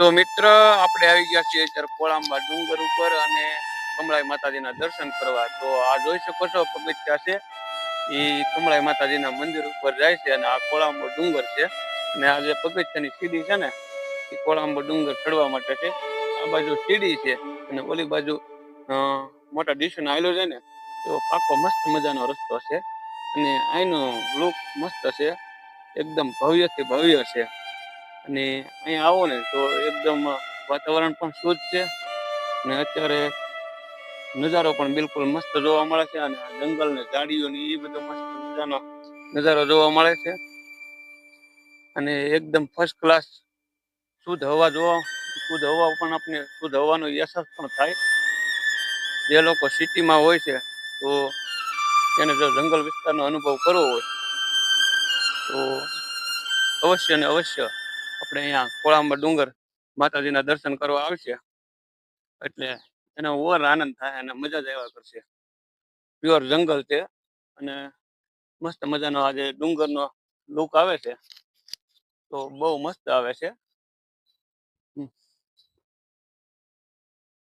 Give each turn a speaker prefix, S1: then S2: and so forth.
S1: તો મિત્ર આપણે આવી ગયા છીએ અત્યારે કોળાંબા ડુંગર ઉપર અને કમળાઈ માતાજીના દર્શન કરવા. તો આ જોઈ શકો છો પગથિયા છે એ કમળાઈ માતાજીના મંદિર ઉપર જાય છે અને આ કોળાંબો ડુંગર છે અને આ જે પગથિયાની સીડી છે ને એ કોળાંબો ડુંગર ચડવા માટે છે. આ બાજુ સીડી છે અને ઓલી બાજુ મોટા ડીશન આવેલો છે ને એવો પાકો મસ્ત મજાનો રસ્તો છે અને અહીંનો લુક મસ્ત છે, એકદમ ભવ્યથી ભવ્ય છે. અને અહીંયા આવો ને તો એકદમ વાતાવરણ પણ શુદ્ધ છે અને અત્યારે નજારો પણ બિલકુલ મસ્ત જોવા મળે છે અને આ જંગલ ને ઝાડીઓ ને એ બધો મસ્ત મજાનો નજારો જોવા મળે છે અને એકદમ ફર્સ્ટ ક્લાસ શુદ્ધ હવા શુદ્ધ હવા પણ આપણે શુદ્ધ હવાનો અહેસાસ પણ થાય. જે લોકો સિટીમાં હોય છે તો એને જો જંગલ વિસ્તારનો અનુભવ કરવો હોય તો અવશ્ય ને અવશ્ય આપણે અહીંયા કોળાંબા ડુંગર માતાજીના દર્શન કરવા આવશે એટલે એનો ઓર આનંદ થાય અને મજા જ આવ્યા કરશે. પ્યોર જંગલ છે અને મસ્ત મજાનો આજે ડુંગરનો લુક આવે છે તો બહુ મસ્ત આવે છે.